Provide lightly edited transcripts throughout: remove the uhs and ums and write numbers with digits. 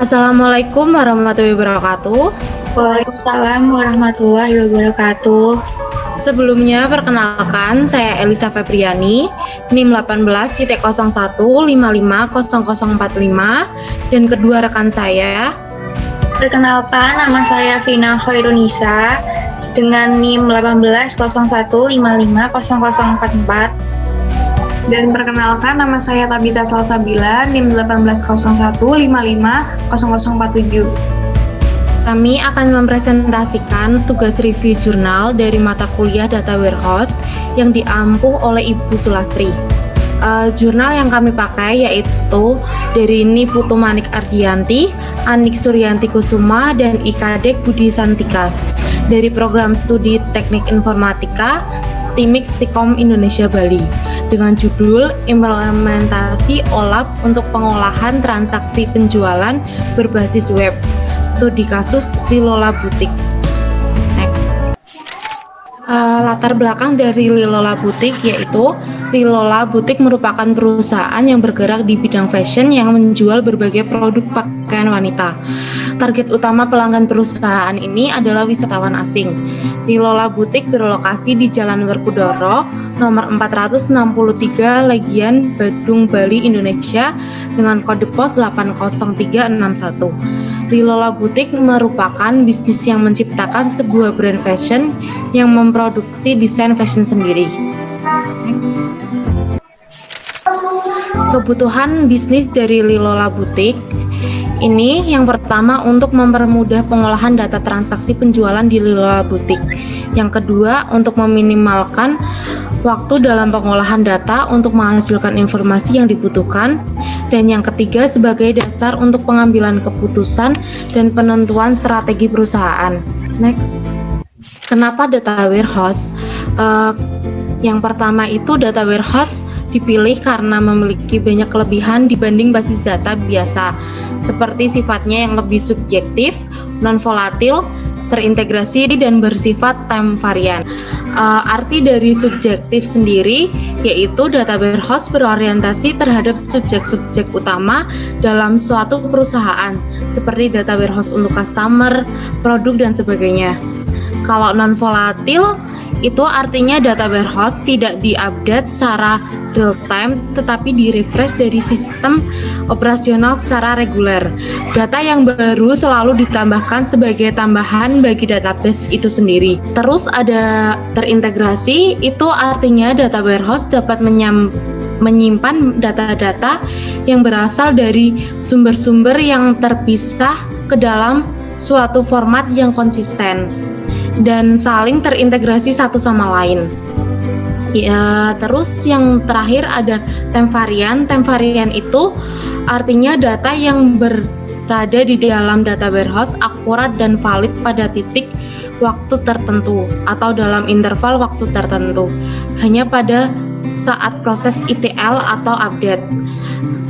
Assalamualaikum warahmatullahi wabarakatuh. Waalaikumsalam warahmatullahi wabarakatuh. Sebelumnya perkenalkan, saya Elisa Febriani, NIM 18.01550045, dan kedua rekan saya. Perkenalkan, nama saya Vina Khairunisa dengan NIM 18.01550044. Dan perkenalkan, nama saya Tabita Salsabila, NIM 18.01550047. Kami akan mempresentasikan tugas review jurnal dari mata kuliah Data Warehouse yang diampu oleh Ibu Sulastri. Jurnal yang kami pakai yaitu dari Ni Putu Manik Ardianti, Anik Suryanti Kusuma, dan IKADEK Budi Santika dari program studi Teknik Informatika STIMIK Stikom Indonesia Bali dengan judul Implementasi OLAP untuk Pengolahan Transaksi Penjualan Berbasis Web. Studi kasus Lilola Butik. Next. Latar belakang dari Lilola Butik yaitu Lilola Butik merupakan perusahaan yang bergerak di bidang fashion yang menjual berbagai produk pakaian wanita. Target utama pelanggan perusahaan ini adalah wisatawan asing. Lilola Butik berlokasi di Jalan Werkudara, nomor 463 Legian, Badung, Bali, Indonesia dengan kode pos 80361. Lilola Butik merupakan bisnis yang menciptakan sebuah brand fashion yang memproduksi desain fashion sendiri. Kebutuhan bisnis dari Lilola Butik ini yang pertama untuk mempermudah pengolahan data transaksi penjualan di Lilola Butik. Yang kedua untuk meminimalkan waktu dalam pengolahan data untuk menghasilkan informasi yang dibutuhkan. Dan yang ketiga sebagai dasar untuk pengambilan keputusan dan penentuan strategi perusahaan. Next. Kenapa data warehouse? Yang pertama itu data warehouse dipilih karena memiliki banyak kelebihan dibanding basis data biasa, seperti sifatnya yang lebih subjektif, non-volatil, terintegrasi, dan bersifat time varian. Arti dari subjektif sendiri yaitu data warehouse berorientasi terhadap subjek-subjek utama dalam suatu perusahaan, seperti data warehouse untuk customer, produk, dan sebagainya. Kalau non-volatil itu artinya data warehouse tidak diupdate secara real time tetapi di-refresh dari sistem operasional secara reguler. Data yang baru selalu ditambahkan sebagai tambahan bagi database itu sendiri. Terus ada terintegrasi, itu artinya data warehouse dapat menyimpan data-data yang berasal dari sumber-sumber yang terpisah ke dalam suatu format yang konsisten dan saling terintegrasi satu sama lain. Ya, terus yang terakhir ada time varian. Time varian itu artinya data yang berada di dalam data warehouse akurat dan valid pada titik waktu tertentu atau dalam interval waktu tertentu, hanya pada saat proses ETL atau update.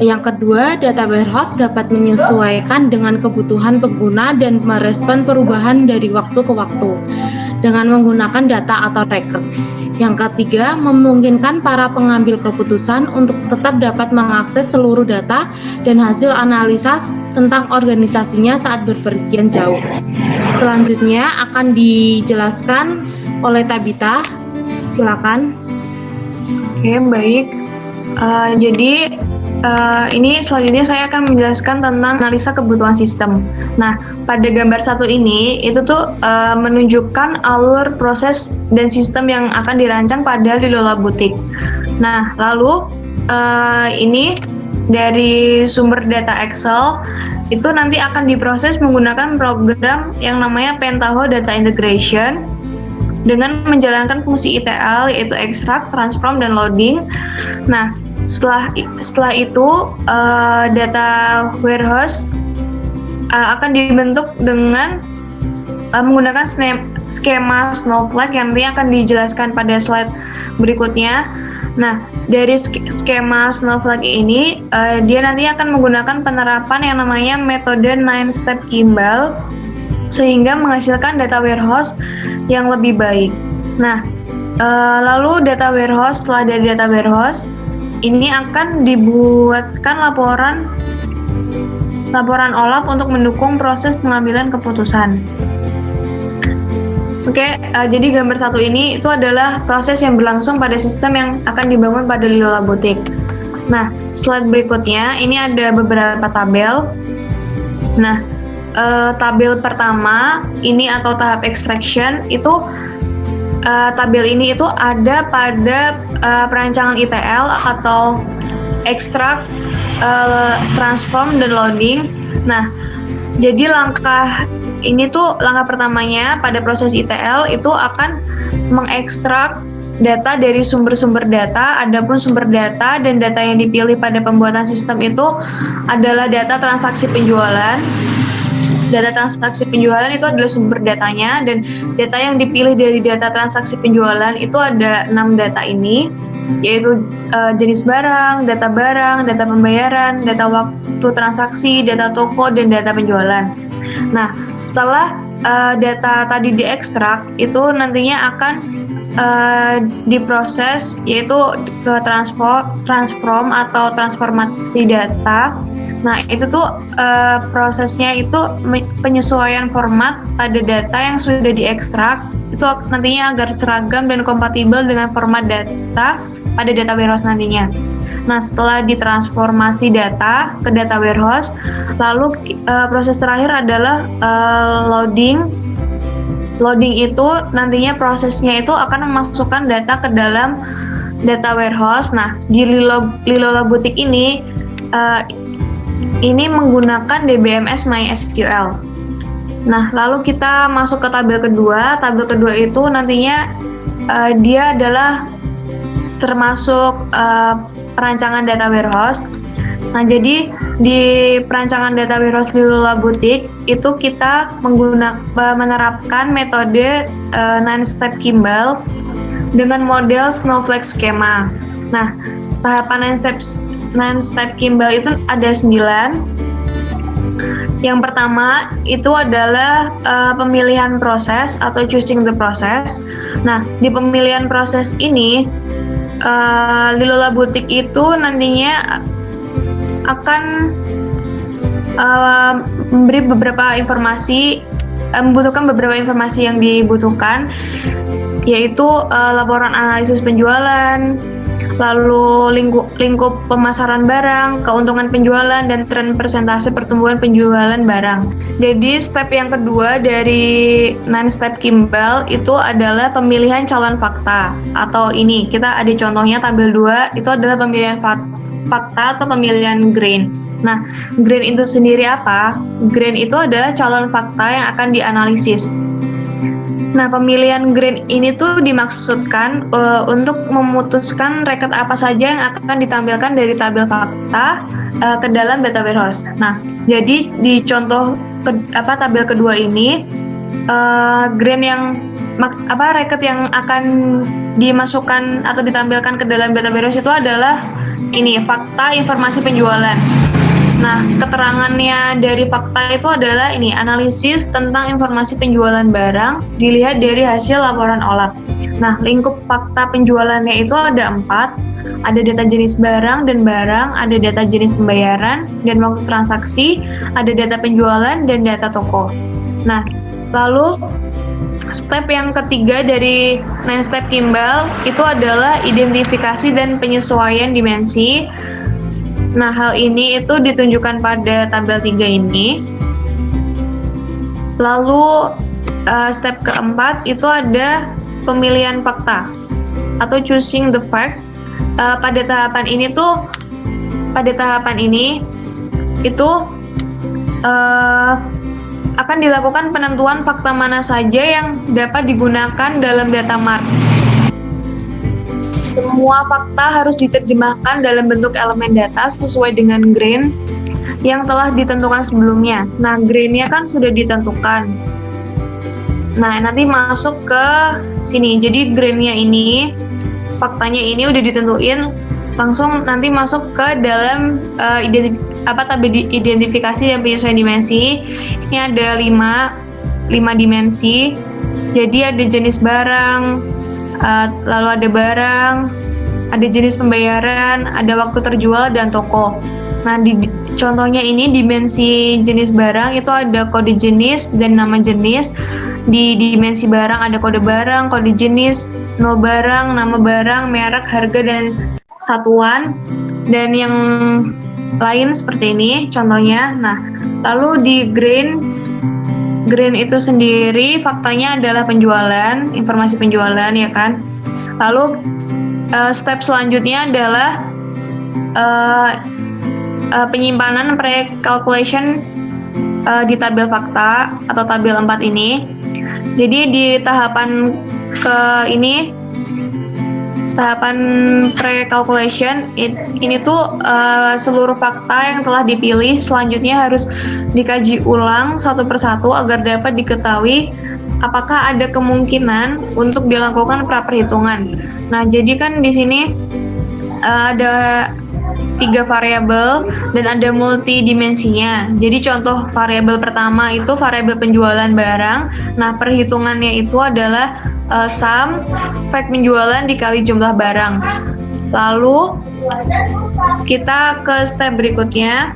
Yang kedua, data warehouse dapat menyesuaikan dengan kebutuhan pengguna dan merespon perubahan dari waktu ke waktu dengan menggunakan data atau record. Yang ketiga, memungkinkan para pengambil keputusan untuk tetap dapat mengakses seluruh data dan hasil analisa tentang organisasinya saat berpergian jauh. Selanjutnya akan dijelaskan oleh Tabita. Silakan. Oke, baik. Ini selanjutnya saya akan menjelaskan tentang analisa kebutuhan sistem. Nah, pada gambar satu ini itu tuh menunjukkan alur proses dan sistem yang akan dirancang pada Lilola Butik. Nah, lalu ini dari sumber data Excel itu nanti akan diproses menggunakan program yang namanya Pentaho Data Integration dengan menjalankan fungsi ETL yaitu extract, transform, dan loading. Nah, setelah itu data warehouse akan dibentuk dengan menggunakan skema Snowflake yang nanti akan dijelaskan pada slide berikutnya. Nah, dari skema Snowflake ini dia nanti akan menggunakan penerapan yang namanya metode 9-step Kimball sehingga menghasilkan data warehouse yang lebih baik. Nah, lalu data warehouse, setelah dari data warehouse ini akan dibuatkan laporan laporan OLAP untuk mendukung proses pengambilan keputusan. Oke, jadi gambar 1 ini itu adalah proses yang berlangsung pada sistem yang akan dibangun pada Lilo Labutik. Nah, slide berikutnya ini ada beberapa tabel. Nah, tabel pertama ini atau tahap extraction itu tabel ini itu ada pada perancangan ETL atau extract, transform, dan loading. Nah, jadi langkah ini tuh langkah pertamanya pada proses ETL itu akan mengekstrak data dari sumber-sumber data. Adapun sumber data dan data yang dipilih pada pembuatan sistem itu adalah data transaksi penjualan. Data transaksi penjualan itu adalah sumber datanya, dan data yang dipilih dari data transaksi penjualan itu ada 6 data ini, yaitu jenis barang, data pembayaran, data waktu transaksi, data toko, dan data penjualan. Nah, setelah data tadi diekstrak, itu nantinya akan diproses, yaitu ke transform atau transformasi data. Nah, itu tuh prosesnya itu penyesuaian format pada data yang sudah diekstrak, itu nantinya agar seragam dan kompatibel dengan format data pada data warehouse nantinya. Nah, setelah ditransformasi data ke data warehouse, lalu proses terakhir adalah loading. Loading itu nantinya prosesnya itu akan memasukkan data ke dalam data warehouse. Nah, di Lilo Labutik ini menggunakan DBMS MySQL. Nah, lalu kita masuk ke tabel kedua. Tabel kedua itu nantinya dia adalah termasuk perancangan data warehouse. Nah, jadi di perancangan data warehouse Lilo Labutik itu kita menerapkan metode 9-step Kimball dengan model Snowflake Schema. Nah, tahapan 9-step Kimball itu ada 9. Yang pertama itu adalah pemilihan proses atau choosing the process. Nah, di pemilihan proses ini Lilo Labutik itu nantinya akan memberi beberapa informasi, membutuhkan beberapa informasi yang dibutuhkan, yaitu laporan analisis penjualan, lalu lingkup pemasaran barang, keuntungan penjualan, dan tren persentase pertumbuhan penjualan barang. Jadi step yang kedua dari 9-step Kimball itu adalah pemilihan calon fakta, atau ini kita ada contohnya tabel 2 itu adalah pemilihan fakta atau pemilihan grain. Nah, grain itu sendiri apa? Grain itu adalah calon fakta yang akan dianalisis. Nah, pemilihan grain ini tuh dimaksudkan untuk memutuskan record apa saja yang akan ditampilkan dari tabel fakta ke dalam data warehouse. Nah, jadi di contoh tabel kedua ini grain yang record yang akan dimasukkan atau ditampilkan ke dalam data warehouse itu adalah ini fakta informasi penjualan. Nah, keterangannya dari fakta itu adalah ini analisis tentang informasi penjualan barang dilihat dari hasil laporan OLAP. Nah, lingkup fakta penjualannya itu ada 4. Ada data jenis barang dan barang, ada data jenis pembayaran dan waktu transaksi, ada data penjualan dan data toko. Nah, lalu step yang ketiga dari 9-step Kimball itu adalah identifikasi dan penyesuaian dimensi. Nah, hal ini itu ditunjukkan pada tabel 3 ini. Lalu step keempat itu ada pemilihan fakta atau choosing the fact. Pada tahapan ini itu akan dilakukan penentuan fakta mana saja yang dapat digunakan dalam data mart. Semua fakta harus diterjemahkan dalam bentuk elemen data sesuai dengan grain yang telah ditentukan sebelumnya. Nah, grainnya kan sudah ditentukan. Nah, nanti masuk ke sini. Jadi grainnya ini, faktanya ini udah ditentuin, langsung nanti masuk ke dalam tabel identifikasi dan penyesuaian dimensi. Ini ada 5 dimensi. Jadi ada jenis barang, lalu ada barang, ada jenis pembayaran, ada waktu terjual, dan toko. Nah, contohnya ini dimensi jenis barang itu ada kode jenis dan nama jenis. Di dimensi barang ada kode barang, kode jenis, no barang, nama barang, merek, harga, dan satuan. Dan yang lain seperti ini contohnya. Nah, lalu di grain itu sendiri faktanya adalah penjualan, informasi penjualan ya kan. Lalu step selanjutnya adalah penyimpanan pre-calculation di tabel fakta atau tabel 4 ini. Jadi di tahapan tahapan pre-calculation ini tuh seluruh fakta yang telah dipilih selanjutnya harus dikaji ulang satu persatu agar dapat diketahui apakah ada kemungkinan untuk dilakukan pra-perhitungan. Nah, jadi kan di sini ada 3 variabel dan ada multidimensinya. Jadi contoh variabel pertama itu variabel penjualan barang. Nah, perhitungannya itu adalah sum fact penjualan dikali jumlah barang. Lalu kita ke step berikutnya.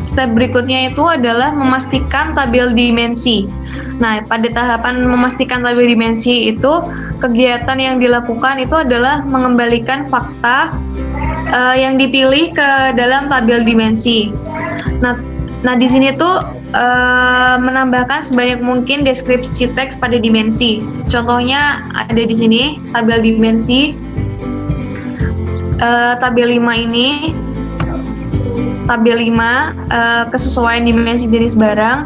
Step berikutnya itu adalah memastikan tabel dimensi. Nah, pada tahapan memastikan tabel dimensi itu kegiatan yang dilakukan itu adalah mengembalikan fakta yang dipilih ke dalam tabel dimensi. Nah di sini tuh menambahkan sebanyak mungkin deskripsi teks pada dimensi. Contohnya ada di sini tabel dimensi. Tabel 5 ini tabel 5 kesesuaian dimensi jenis barang.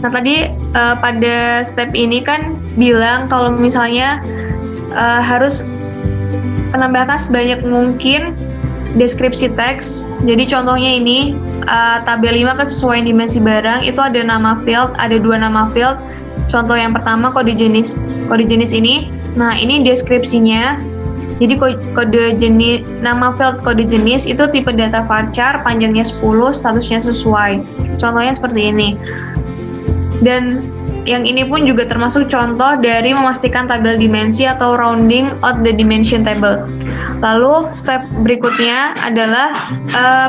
Nah tadi pada step ini kan bilang kalau misalnya harus menambahkan sebanyak mungkin deskripsi teks. Jadi contohnya ini tabel 5 kesesuaian dimensi barang itu ada nama field, ada 2 nama field. Contoh yang pertama kode jenis ini. Nah, ini deskripsinya. Jadi kode jenis, nama field kode jenis itu tipe data varchar, panjangnya 10, statusnya sesuai. Contohnya seperti ini. Dan yang ini pun juga termasuk contoh dari memastikan tabel dimensi atau rounding out the dimension table. Lalu step berikutnya adalah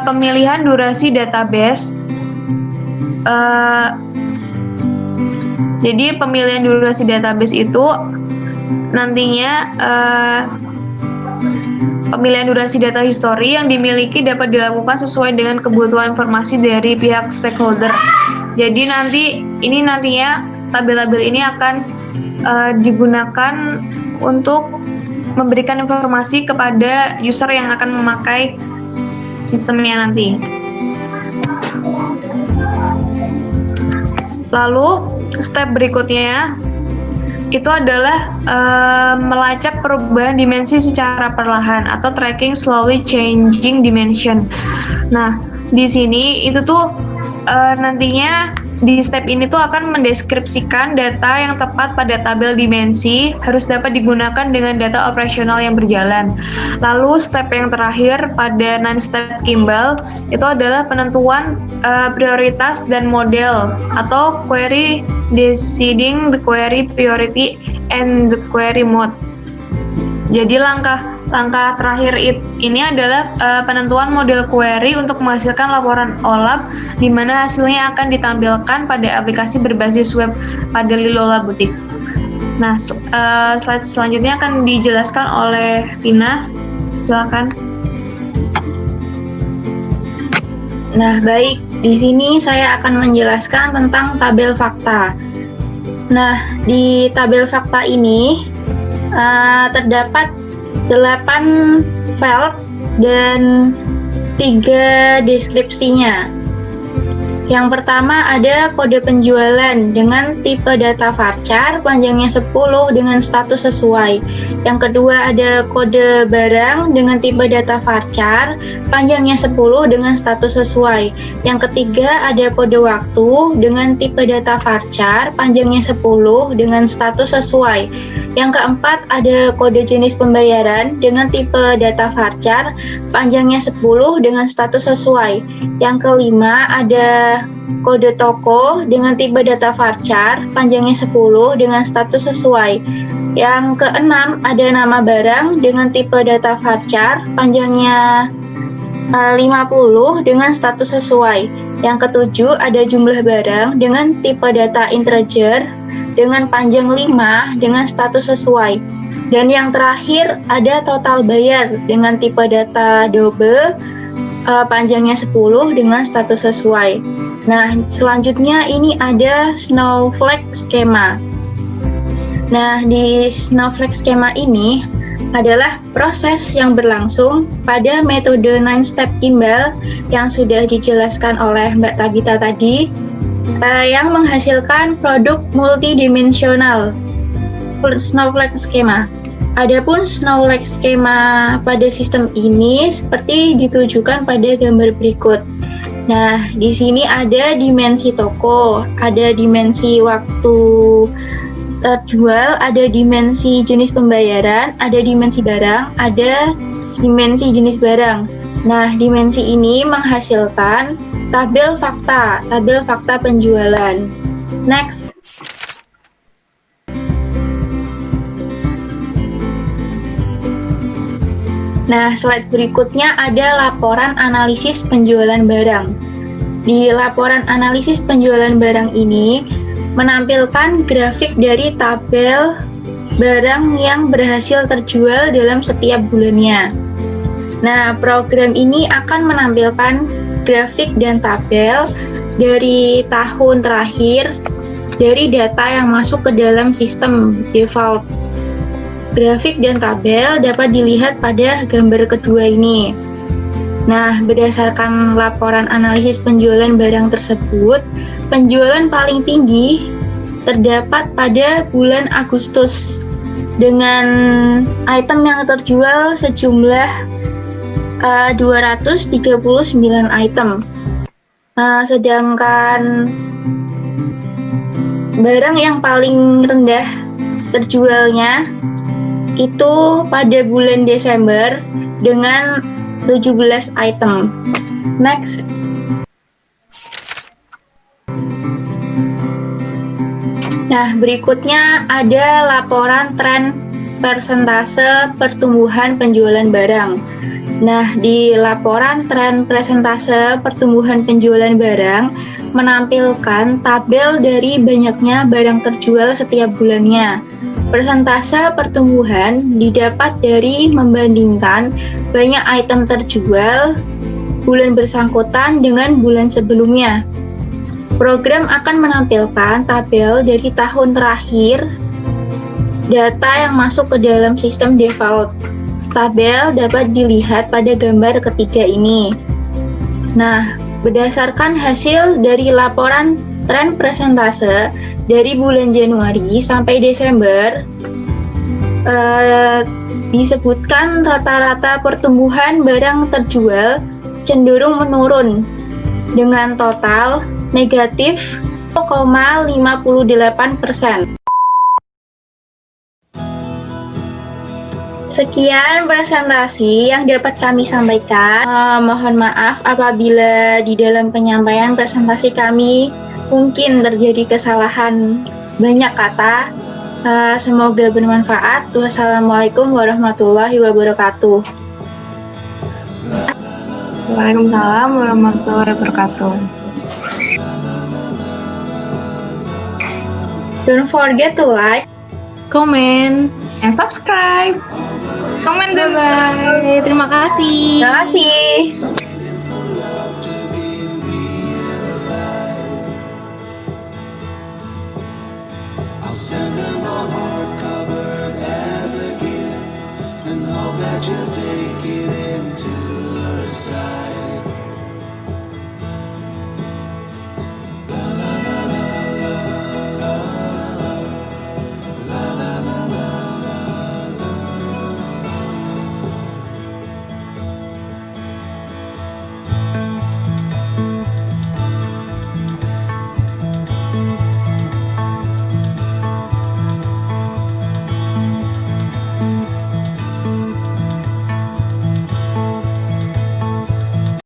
pemilihan durasi database. Jadi pemilihan durasi database itu nantinya pemilihan durasi data history yang dimiliki dapat dilakukan sesuai dengan kebutuhan informasi dari pihak stakeholder. Jadi nantinya tabel-tabel ini akan digunakan untuk memberikan informasi kepada user yang akan memakai sistemnya nanti. Lalu step berikutnya itu adalah melacak perubahan dimensi secara perlahan atau tracking slowly changing dimension. Nah, di sini itu tuh nantinya di step ini tuh akan mendeskripsikan data yang tepat pada tabel dimensi harus dapat digunakan dengan data operasional yang berjalan. Lalu step yang terakhir pada non-step Kimball itu adalah penentuan prioritas dan model atau query deciding the query priority and the query mode. Jadi langkah terakhir ini adalah penentuan model query untuk menghasilkan laporan OLAP di mana hasilnya akan ditampilkan pada aplikasi berbasis web pada Lilola Boutique. Nah, slide selanjutnya akan dijelaskan oleh Vina. Silakan. Nah, baik. Di sini saya akan menjelaskan tentang tabel fakta. Nah, di tabel fakta ini terdapat 8 field dan 3 deskripsinya. Yang pertama ada kode penjualan dengan tipe data varchar, panjangnya 10 dengan status sesuai. Yang kedua ada kode barang dengan tipe data varchar, panjangnya 10 dengan status sesuai. Yang ketiga ada kode waktu dengan tipe data varchar, panjangnya 10 dengan status sesuai. Yang keempat ada kode jenis pembayaran dengan tipe data varchar, panjangnya 10 dengan status sesuai. Yang kelima ada kode toko dengan tipe data varchar, panjangnya 10 dengan status sesuai. Yang keenam ada nama barang dengan tipe data varchar, panjangnya 50 dengan status sesuai. Yang ketujuh ada jumlah barang dengan tipe data integer dengan panjang 5 dengan status sesuai. Dan yang terakhir ada total bayar dengan tipe data double panjangnya 10 dengan status sesuai. Nah, selanjutnya ini ada snowflake skema. Nah, di snowflake skema ini adalah proses yang berlangsung pada metode 9-step timbal yang sudah dijelaskan oleh Mbak Tabita tadi, yang menghasilkan produk multidimensional snowflake skema. Adapun snowflake skema pada sistem ini seperti ditujukan pada gambar berikut. Nah, di sini ada dimensi toko, ada dimensi waktu terjual, ada dimensi jenis pembayaran, ada dimensi barang, ada dimensi jenis barang. Nah, dimensi ini menghasilkan tabel fakta penjualan. Next. Nah, slide berikutnya ada laporan analisis penjualan barang. Di laporan analisis penjualan barang ini menampilkan grafik dari tabel barang yang berhasil terjual dalam setiap bulannya. Nah, program ini akan menampilkan grafik dan tabel dari tahun terakhir dari data yang masuk ke dalam sistem default. Grafik dan tabel dapat dilihat pada gambar kedua ini. Nah, berdasarkan laporan analisis penjualan barang tersebut, penjualan paling tinggi terdapat pada bulan Agustus dengan item yang terjual sejumlah 239 item. Sedangkan barang yang paling rendah terjualnya itu pada bulan Desember dengan 17 item. Next. Nah, berikutnya ada laporan tren persentase pertumbuhan penjualan barang. Nah, di laporan tren persentase pertumbuhan penjualan barang menampilkan tabel dari banyaknya barang terjual setiap bulannya. Persentase pertumbuhan didapat dari membandingkan banyak item terjual bulan bersangkutan dengan bulan sebelumnya. Program akan menampilkan tabel dari tahun terakhir data yang masuk ke dalam sistem default. Tabel dapat dilihat pada gambar ketiga ini. Nah, berdasarkan hasil dari laporan tren persentase dari bulan Januari sampai Desember, disebutkan rata-rata pertumbuhan barang terjual cenderung menurun dengan total negatif 0,58%. Sekian presentasi yang dapat kami sampaikan. Mohon maaf apabila di dalam penyampaian presentasi kami mungkin terjadi kesalahan banyak kata. Semoga bermanfaat. Wassalamualaikum warahmatullahi wabarakatuh. Waalaikumsalam warahmatullahi wabarakatuh. Don't forget to like, Comment. And subscribe. Komen dan Bye-bye. Terima kasih. terima kasih.